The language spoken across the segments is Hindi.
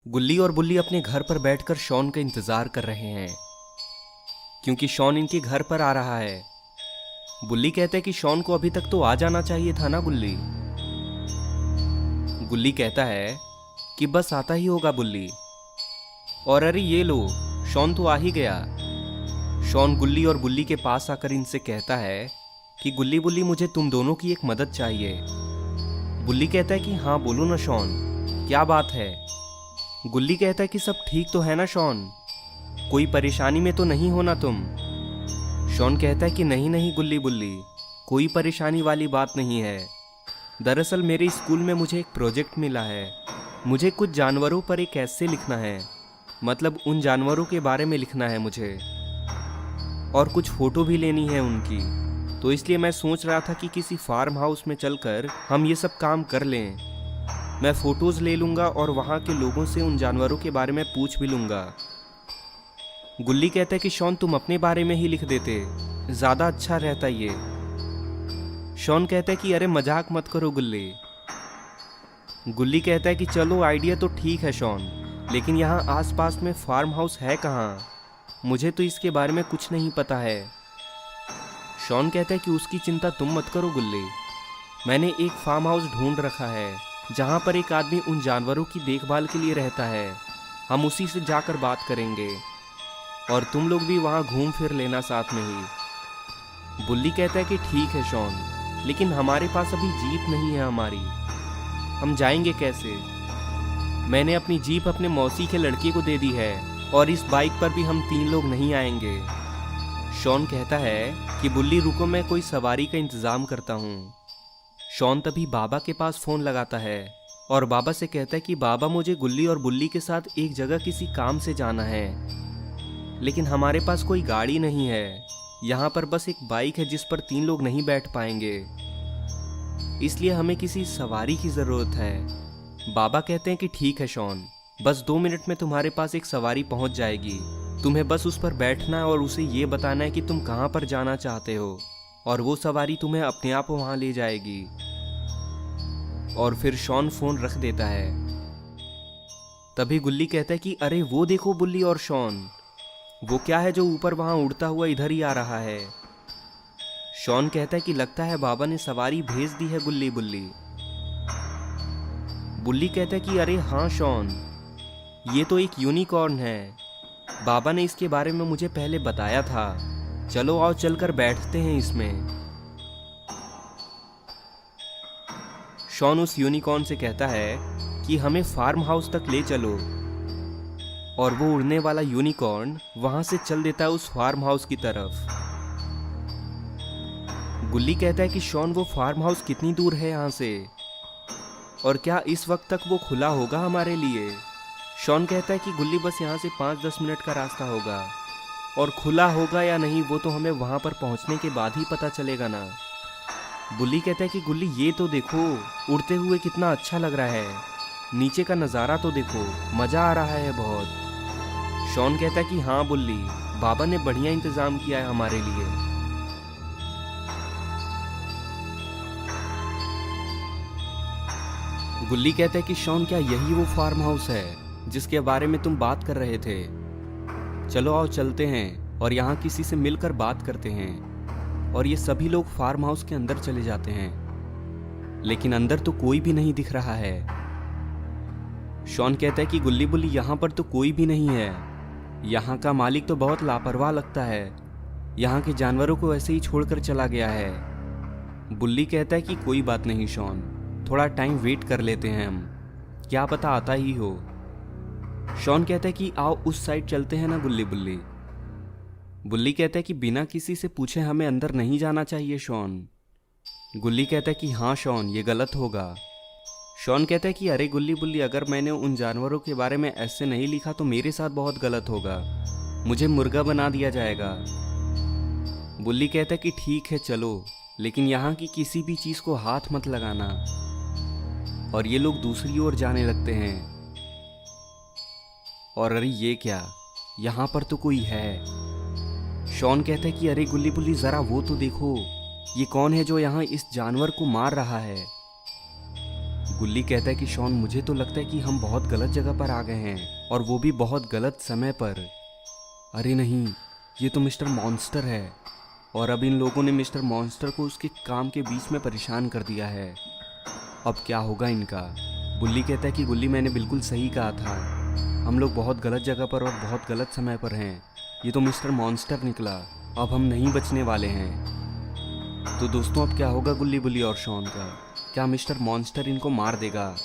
गुल्ली और बुल्ली अपने घर पर बैठकर शॉन का इंतजार कर रहे हैं क्योंकि शॉन इनके घर पर आ रहा है। बुल्ली कहता है कि शॉन को अभी तक तो आ जाना चाहिए था ना गुल्ली। गुल्ली कहता है कि बस आता ही होगा बुल्ली। और अरे ये लो, शॉन तो आ ही गया। शॉन गुल्ली और बुल्ली के पास आकर इनसे कहता है कि गुल्ली बुल्ली मुझे तुम दोनों की एक मदद चाहिए। बुल्ली कहता है कि हाँ बोलो ना शॉन, क्या बात है। गुल्ली कहता है कि सब ठीक तो है ना शॉन, कोई परेशानी में तो नहीं हो ना तुम। शॉन कहता है कि नहीं नहीं गुल्ली बुल्ली, कोई परेशानी वाली बात नहीं है। दरअसल मेरे स्कूल में मुझे एक प्रोजेक्ट मिला है। मुझे कुछ जानवरों पर एक ऐसे लिखना है, मतलब उन जानवरों के बारे में लिखना है मुझे, और कुछ फ़ोटो भी लेनी है उनकी। तो इसलिए मैं सोच रहा था कि किसी फार्म हाउस में चलकर हम ये सब काम कर लें। मैं फ़ोटोज़ ले लूँगा और वहाँ के लोगों से उन जानवरों के बारे में पूछ भी लूँगा। गुल्ली कहता है कि शॉन तुम अपने बारे में ही लिख देते, ज़्यादा अच्छा रहता ये। शॉन कहता है कि अरे मजाक मत करो गुल्ली। गुल्ली कहता है कि चलो आइडिया तो ठीक है शॉन, लेकिन यहाँ आसपास में फार्म हाउस है कहाँ? मुझे तो इसके बारे में कुछ नहीं पता है। शॉन कहता है कि उसकी चिंता तुम मत करो गुल्ली, मैंने एक फार्म हाउस ढूंढ रखा है जहाँ पर एक आदमी उन जानवरों की देखभाल के लिए रहता है। हम उसी से जाकर बात करेंगे और तुम लोग भी वहाँ घूम फिर लेना साथ में ही। बुल्ली कहता है कि ठीक है शॉन, लेकिन हमारे पास अभी जीप नहीं है हमारी, हम जाएंगे कैसे? मैंने अपनी जीप अपने मौसी के लड़के को दे दी है और इस बाइक पर भी हम 3 लोग नहीं आएंगे। शॉन कहता है कि बुल्ली रुको, मैं कोई सवारी का इंतज़ाम करता हूँ। शॉन तभी बाबा के पास फ़ोन लगाता है और बाबा से कहता है कि बाबा मुझे गुल्ली और बुल्ली के साथ एक जगह किसी काम से जाना है, लेकिन हमारे पास कोई गाड़ी नहीं है। यहाँ पर बस एक बाइक है जिस पर 3 लोग नहीं बैठ पाएंगे, इसलिए हमें किसी सवारी की ज़रूरत है। बाबा कहते हैं कि ठीक है शॉन, बस 2 मिनट में तुम्हारे पास एक सवारी पहुँच जाएगी। तुम्हें बस उस पर बैठना है और उसे ये बताना है कि तुम कहाँ पर जाना चाहते हो, और वो सवारी तुम्हें अपने आप वहाँ ले जाएगी। और फिर शॉन फ़ोन रख देता है। तभी गुल्ली कहता है कि अरे वो देखो बुल्ली और शॉन, वो क्या है जो ऊपर वहाँ उड़ता हुआ इधर ही आ रहा है? शॉन कहता है कि लगता है बाबा ने सवारी भेज दी है गुल्ली बुल्ली। बुल्ली कहता है कि अरे हाँ शॉन, ये तो एक यूनिकॉर्न है, बाबा ने इसके बारे में मुझे पहले बताया था। चलो आओ चलकर बैठते हैं इसमें। शॉन उस यूनिकॉर्न से कहता है कि हमें फार्म हाउस तक ले चलो, और वो उड़ने वाला यूनिकॉर्न वहां से चल देता है उस फार्म हाउस की तरफ। गुल्ली कहता है कि शॉन वो फार्म हाउस कितनी दूर है यहाँ से, और क्या इस वक्त तक वो खुला होगा हमारे लिए? शॉन कहता है कि गुल्ली बस यहाँ से 5-10 मिनट का रास्ता होगा, और खुला होगा या नहीं वो तो हमें वहाँ पर पहुँचने के बाद ही पता चलेगा ना। बुल्ली कहता है कि गुल्ली ये तो देखो, उड़ते हुए कितना अच्छा लग रहा है, नीचे का नज़ारा तो देखो, मज़ा आ रहा है बहुत। शॉन कहता है कि हाँ बुल्ली, बाबा ने बढ़िया इंतज़ाम किया है हमारे लिए। गुल्ली कहता है कि शॉन क्या यही वो फार्म हाउस है जिसके बारे में तुम बात कर रहे थे? चलो आओ चलते हैं और यहाँ किसी से मिलकर बात करते हैं। और ये सभी लोग फार्म हाउस के अंदर चले जाते हैं, लेकिन अंदर तो कोई भी नहीं दिख रहा है। शॉन कहता है कि गुल्ली बुल्ली यहाँ पर तो कोई भी नहीं है, यहाँ का मालिक तो बहुत लापरवाह लगता है, यहाँ के जानवरों को ऐसे ही छोड़कर चला गया है। बुल्ली कहता है कि कोई बात नहीं शॉन, थोड़ा टाइम वेट कर लेते हैं हम, क्या पता आता ही हो। शॉन कहता है कि आओ उस साइड चलते हैं ना गुल्ली बुल्ली। बुल्ली कहता है कि बिना किसी से पूछे हमें अंदर नहीं जाना चाहिए शॉन। गुल्ली कहता है कि हाँ शॉन, ये गलत होगा। शॉन कहता है कि अरे गुल्ली बुल्ली, अगर मैंने उन जानवरों के बारे में ऐसे नहीं लिखा तो मेरे साथ बहुत गलत होगा, मुझे मुर्गा बना दिया जाएगा। बुल्ली कहता है कि ठीक है चलो, लेकिन यहाँ की किसी भी चीज़ को हाथ मत लगाना। और ये लोग दूसरी ओर जाने लगते हैं। और अरे ये क्या, यहाँ पर तो कोई है। शॉन कहता है कि अरे गुल्ली बुल्ली ज़रा वो तो देखो, ये कौन है जो यहाँ इस जानवर को मार रहा है? गुल्ली कहता है कि शॉन, मुझे तो लगता है कि हम बहुत गलत जगह पर आ गए हैं, और वो भी बहुत गलत समय पर। अरे नहीं, ये तो मिस्टर मॉन्स्टर है, और अब इन लोगों ने मिस्टर मॉन्स्टर को उसके काम के बीच में परेशान कर दिया है। अब क्या होगा इनका। बुल्ली कहता है कि गुल्ली, मैंने बिल्कुल सही कहा था, हम लोग बहुत गलत जगह पर और बहुत गलत समय पर हैं। ये तो मिस्टर मॉन्स्टर निकला, अब हम नहीं बचने वाले हैं। तो दोस्तों, अब क्या होगा गुल्ली, बुल्ली और शॉन का? क्या मिस्टर मॉन्स्टर इनको मार देगा?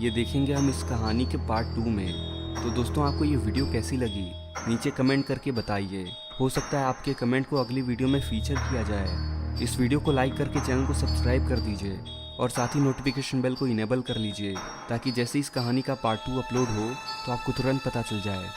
ये देखेंगे हम इस कहानी के पार्ट 2 में। तो दोस्तों, आपको ये वीडियो कैसी लगी नीचे कमेंट करके बताइए। हो सकता है आपके कमेंट को अगली वीडियो में फीचर किया जाए। इस वीडियो को लाइक करके चैनल को सब्सक्राइब कर दीजिए, और साथ ही नोटिफिकेशन बेल को इनेबल कर लीजिए, ताकि जैसे इस कहानी का पार्ट 2 अपलोड हो तो आपको तुरंत पता चल जाए।